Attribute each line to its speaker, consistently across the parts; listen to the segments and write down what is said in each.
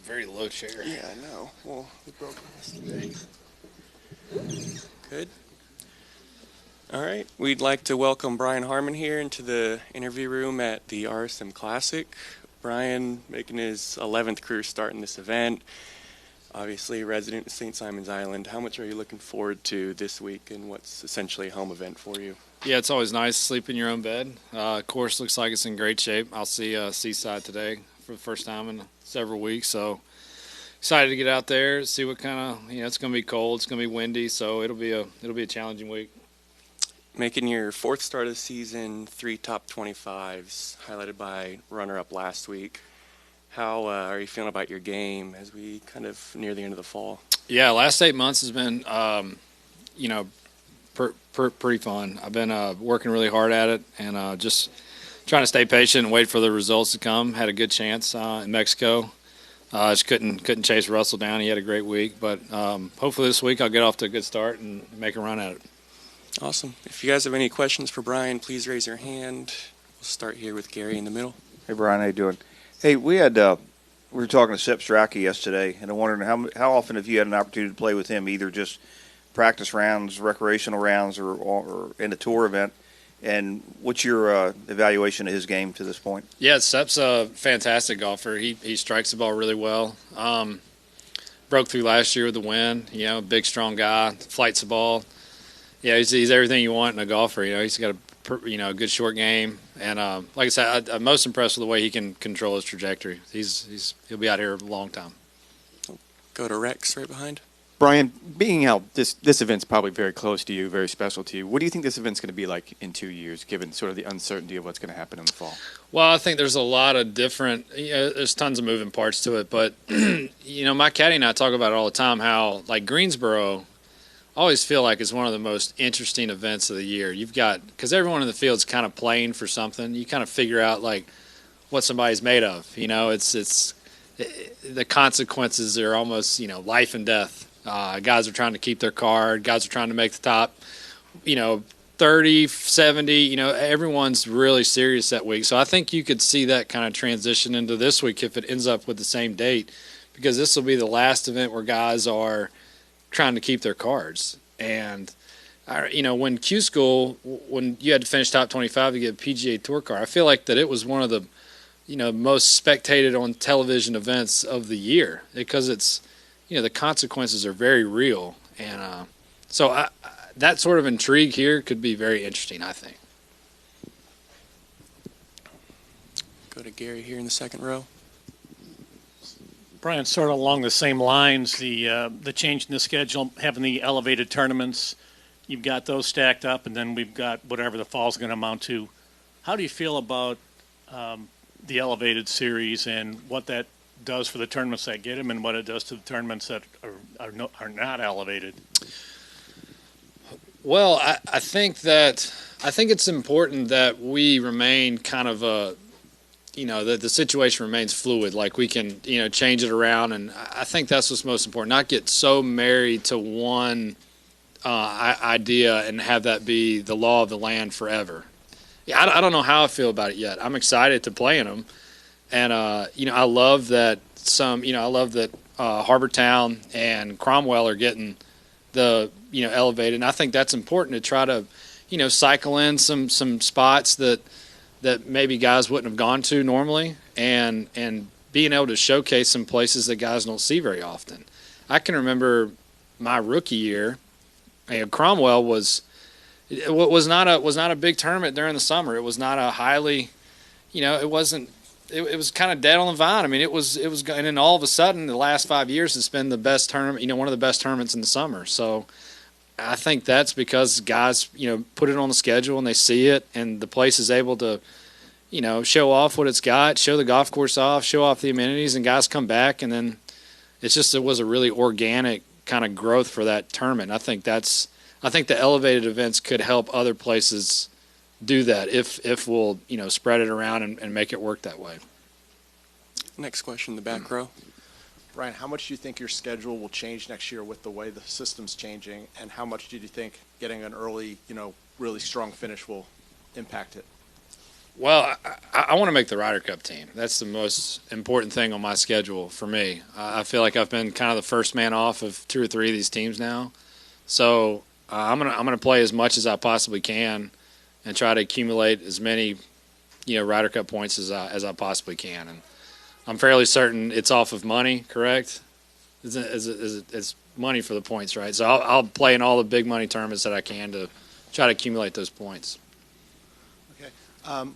Speaker 1: very low chair.
Speaker 2: Yeah, I know. Well, we broke yesterday.
Speaker 3: Good. All right. We'd like to welcome Brian Harman here into the interview room at the RSM Classic. Brian making his 11th career start in this event. Obviously a resident of St. Simons Island. How much are you looking forward to this week and what's essentially a home event for you?
Speaker 1: Yeah, it's always nice to sleep in your own bed. Course looks like it's in great shape. I'll see Seaside today for the first time in several weeks, so excited to get out there, see what kind of, it's going to be cold, it's going to be windy, so it'll be a challenging week.
Speaker 3: Making your fourth start of the season, 3 top 25s, highlighted by runner-up last week. How are you feeling about your game as we kind of near the end of the fall?
Speaker 1: Yeah, last 8 months has been, pretty fun. I've been working really hard at it and just trying to stay patient and wait for the results to come. Had a good chance in Mexico. Just couldn't chase Russell down. He had a great week, but hopefully this week I'll get off to a good start and make a run at it.
Speaker 3: Awesome. If you guys have any questions for Brian, please raise your hand. We'll start here with Gary in the middle.
Speaker 2: Hey, Brian, how you doing? Hey, we were talking to Sepp Strachey yesterday, and I'm wondering how often have you had an opportunity to play with him, either just practice rounds, recreational rounds, or in a tour event, and what's your evaluation of his game to this point?
Speaker 1: Yeah, Sepp's a fantastic golfer. He strikes the ball really well. Broke through last year with a win. Big, strong guy, flights the ball. Yeah, he's everything you want in a golfer. He's got a good short game, and like I said, I'm most impressed with the way he can control his trajectory. He'll be out here a long time.
Speaker 3: Go to Rex right behind.
Speaker 4: Brian, being out, this event's probably very close to you, very special to you. What do you think this event's going to be like in 2 years, given sort of the uncertainty of what's going to happen in the fall?
Speaker 1: Well, I think there's a lot of different, there's tons of moving parts to it, but, my caddy and I talk about it all the time, how, like, Greensboro, I always feel like it's one of the most interesting events of the year. You've got, because everyone in the field's kind of playing for something. You kind of figure out, like, what somebody's made of. It's the consequences are almost, life and death. Guys are trying to keep their card. Guys are trying to make the top, 30, 70. Everyone's really serious that week. So I think you could see that kind of transition into this week if it ends up with the same date, because this will be the last event where guys are trying to keep their cards. And, when Q School, when you had to finish top 25 to get a PGA Tour card, I feel like that it was one of the, most spectated on television events of the year, because it's, the consequences are very real. And so that sort of intrigue here could be very interesting, I think.
Speaker 3: Go to Gary here in the second row.
Speaker 5: Brian, sort of along the same lines, the change in the schedule, having the elevated tournaments, you've got those stacked up, and then we've got whatever the fall's going to amount to. How do you feel about the elevated series and what that does for the tournaments that get them and what it does to the tournaments that are not elevated?
Speaker 1: Well, I think it's important that we remain kind of that the situation remains fluid. Like we can, change it around, and I think that's what's most important. Not get so married to one idea and have that be the law of the land forever. Yeah, I don't know how I feel about it yet. I'm excited to play in them, and I love that Harbortown and Cromwell are getting the elevated, and I think that's important to try to cycle in some spots that maybe guys wouldn't have gone to normally, and being able to showcase some places that guys don't see very often. I can remember my rookie year, Cromwell was not a big tournament during the summer. It was not a highly, it wasn't. It was kind of dead on the vine. I mean, it was, and then all of a sudden, the last 5 years, it's been the best tournament. One of the best tournaments in the summer. So, I think that's because guys, put it on the schedule and they see it, and the place is able to, show off what it's got, show the golf course off, show off the amenities, and guys come back, and then it was a really organic kind of growth for that tournament. I think the elevated events could help other places do that if we'll spread it around and make it work that way.
Speaker 3: Next question in the back row.
Speaker 6: Brian, how much do you think your schedule will change next year with the way the system's changing, and how much do you think getting an early, really strong finish will impact it?
Speaker 1: Well, I want to make the Ryder Cup team. That's the most important thing on my schedule for me. I feel like I've been kind of the first man off of 2 or 3 of these teams now, so I'm gonna play as much as I possibly can and try to accumulate as many Ryder Cup points as I possibly can. And I'm fairly certain it's off of money, correct? It's money for the points, right? So I'll play in all the big money tournaments that I can to try to accumulate those points.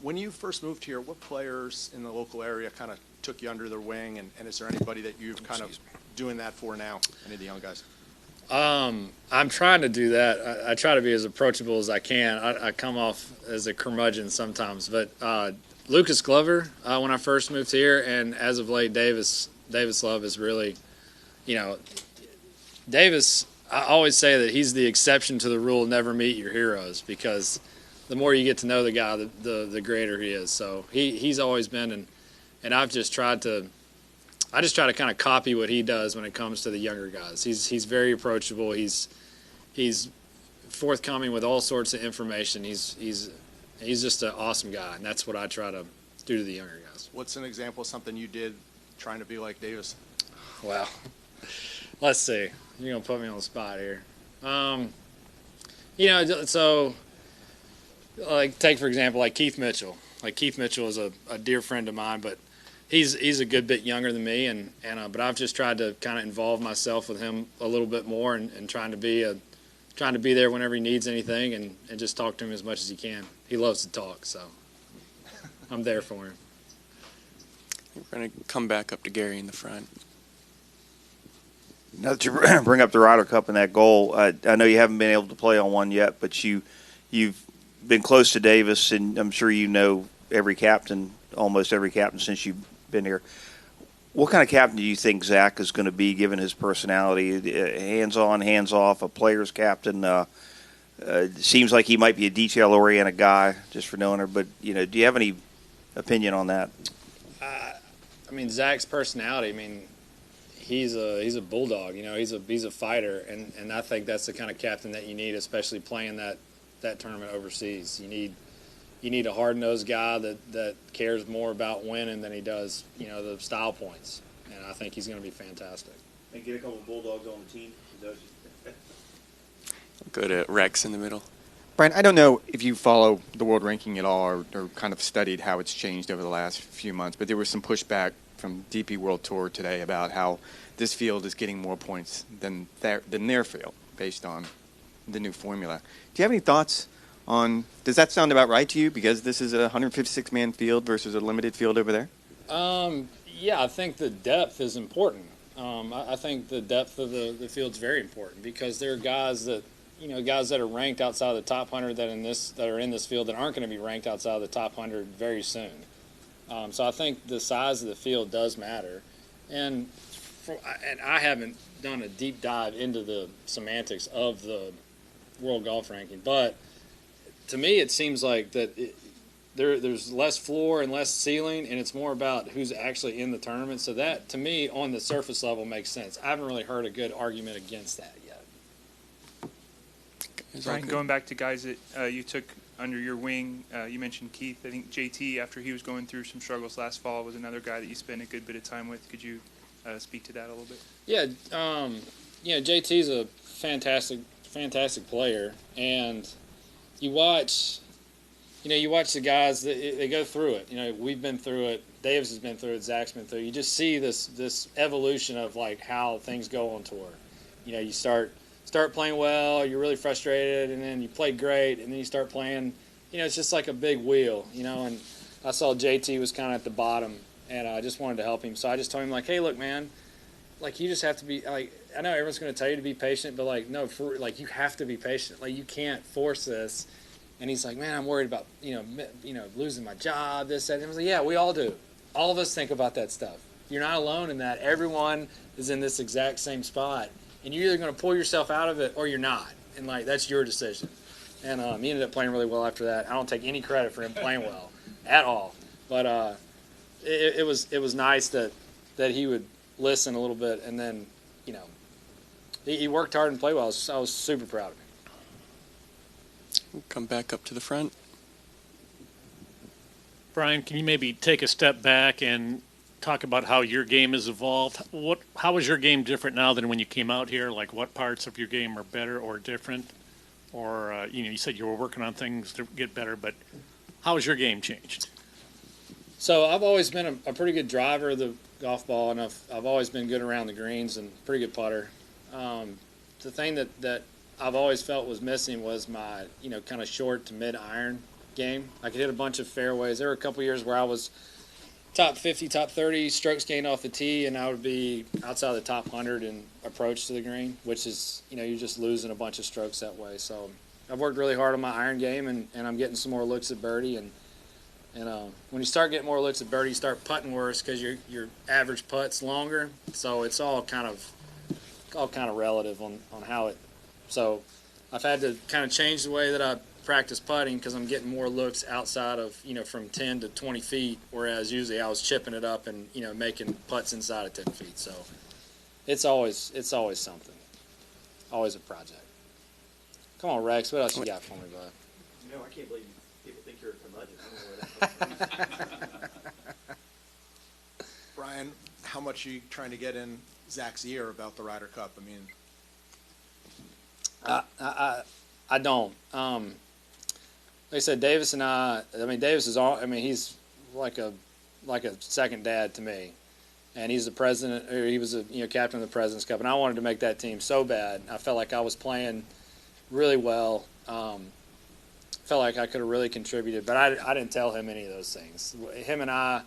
Speaker 6: When you first moved here, what players in the local area kind of took you under their wing, and is there anybody that you've kind of doing that for now, any of the young guys?
Speaker 1: I'm trying to do that. I try to be as approachable as I can. I come off as a curmudgeon sometimes, but Lucas Glover, when I first moved here, and as of late, Davis Love is really, Davis, I always say that he's the exception to the rule, never meet your heroes, because the more you get to know the guy, the greater he is. So he's always been, and I just try to kind of copy what he does when it comes to the younger guys. He's very approachable. He's forthcoming with all sorts of information. He's just an awesome guy, and that's what I try to do to the younger guys.
Speaker 6: What's an example of something you did trying to be like Davis?
Speaker 1: Well, let's see. You're gonna put me on the spot here. So. Like, take, for example, like Keith Mitchell. Like, Keith Mitchell is a dear friend of mine, but he's a good bit younger than me, but I've just tried to kind of involve myself with him a little bit more and trying to be there whenever he needs anything and just talk to him as much as he can. He loves to talk, so I'm there for him.
Speaker 3: We're going to come back up to Gary in the front.
Speaker 2: Now that you bring up the Ryder Cup and that goal, I know you haven't been able to play on one yet, but you've been close to Davis, and I'm sure you know almost every captain since you've been here. What kind of captain do you think Zach is going to be, given his personality? Hands-on, hands-off, a player's captain. Seems like he might be a detail-oriented guy, just for knowing her. But do you have any opinion on that?
Speaker 1: Zach's personality. He's a bulldog. He's a fighter, and I think that's the kind of captain that you need, especially playing that tournament overseas. You need a hard-nosed guy that cares more about winning than he does, the style points. And I think he's going to be fantastic.
Speaker 2: And get a couple of Bulldogs on the team.
Speaker 3: Go to Rex in the middle.
Speaker 4: Brian, I don't know if you follow the world ranking at all or kind of studied how it's changed over the last few months, but there was some pushback from DP World Tour today about how this field is getting more points than their field based on the new formula. Do you have any thoughts on, does that sound about right to you, because this is a 156-man field versus a limited field over there?
Speaker 1: Yeah, I think the depth is important. I think the depth of the field's very important, because there are guys that are ranked outside of the top 100 that are in this field that aren't going to be ranked outside of the top 100 very soon. So I think the size of the field does matter. And I haven't done a deep dive into the semantics of the world golf ranking, but to me it seems like that there's less floor and less ceiling, and it's more about who's actually in the tournament. So that, to me, on the surface level, makes sense. I haven't really heard a good argument against that yet.
Speaker 7: Brian, going back to guys that you took under your wing, you mentioned Keith. I think JT, after he was going through some struggles last fall, was another guy that you spent a good bit of time with. Could you speak to that a little bit?
Speaker 1: Yeah, JT's a fantastic player, and you watch the guys that they go through it. We've been through it. Davis has been through it. Zach's been through it. You just see this evolution of like how things go on tour. You start playing well, you're really frustrated, and then you play great, and then you start playing. It's just like a big wheel. And I saw JT was kind of at the bottom, and I just wanted to help him. So I just told him, like, hey, look, man, like, you just have to be, like, I know everyone's going to tell you to be patient, but, like, no, you have to be patient. Like, you can't force this. And he's like, man, I'm worried about, losing my job, this, that. And I was like, yeah, we all do. All of us think about that stuff. You're not alone in that. Everyone is in this exact same spot. And you're either going to pull yourself out of it or you're not. And, like, that's your decision. And he ended up playing really well after that. I don't take any credit for him playing well at all. But it was nice that he would listen a little bit, and then, he worked hard and played well. I was super proud of him.
Speaker 3: We'll come back up to the front.
Speaker 5: Brian, can you maybe take a step back and talk about how your game has evolved? How is your game different now than when you came out here? Like, what parts of your game are better or different? Or, you said you were working on things to get better, but how has your game changed?
Speaker 1: So I've always been a pretty good driver of the golf ball, and I've always been good around the greens and pretty good putter. The thing that I've always felt was missing was my, kind of short to mid iron game. I could hit a bunch of fairways. There were a couple years where I was top 50, top 30 strokes gained off the tee, and I would be outside the top 100 in approach to the green, which is, you're just losing a bunch of strokes that way. So I've worked really hard on my iron game, and I'm getting some more looks at birdie. And when you start getting more looks at birdie, you start putting worse because your average putt's longer. So it's all kind of relative on how it. So I've had to kind of change the way that I practice putting because I'm getting more looks outside of from 10 to 20 feet, whereas usually I was chipping it up and making putts inside of 10 feet. So it's always something, always a project. Come on, Rex, what else you got for me, bud?
Speaker 8: I can't believe people think you're a curmudgeon. I don't know where that comes from.
Speaker 6: Brian, how much are you trying to get in Zach's ear about the Ryder Cup? I mean,
Speaker 1: I don't. Like I said, Davis and Davis is all. He's like a second dad to me, and he's the president, or he was a captain of the President's Cup, and I wanted to make that team so bad. I felt like I was playing really well. Felt like I could have really contributed, but I didn't tell him any of those things. Him and I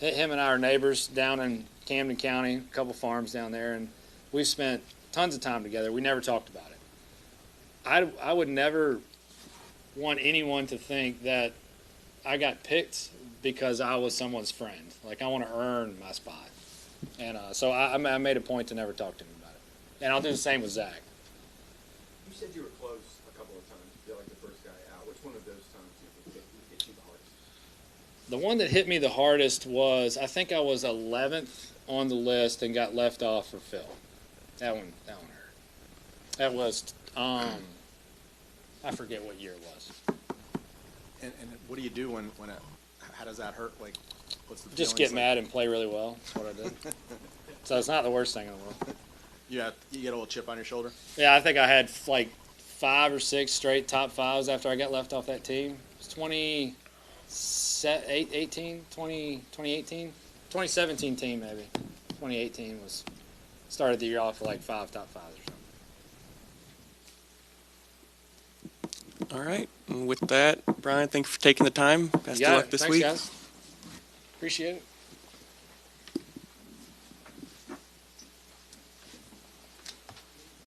Speaker 1: are neighbors down in Camden County, a couple farms down there, and we've spent tons of time together. We never talked about it. I would never want anyone to think that I got picked because I was someone's friend. Like, I want to earn my spot. And so I made a point to never talk to him about it. And I'll do the same with Zach.
Speaker 8: You said you were close a couple of times. You feel like the first guy out. Which one of those times do you think hit you the hardest?
Speaker 1: The one that hit me the hardest was, I think I was 11th on the list and got left off for Phil. That one hurt. That was, I forget what year it was.
Speaker 6: and what do you do when how does that hurt? Like, what's the
Speaker 1: Just
Speaker 6: feelings
Speaker 1: get mad and play really well. That's what I did. So it's not the worst thing in the world.
Speaker 6: You get a little chip on your shoulder?
Speaker 1: Yeah, I think I had like 5 or 6 straight top 5s after I got left off that team. It was 2017 team maybe. 2018 started the year off with like 5 top 5s or something.
Speaker 3: All right. And with that, Brian, thank you for taking the time. Best of luck this
Speaker 1: Thanks,
Speaker 3: week.
Speaker 1: Guys. Appreciate it.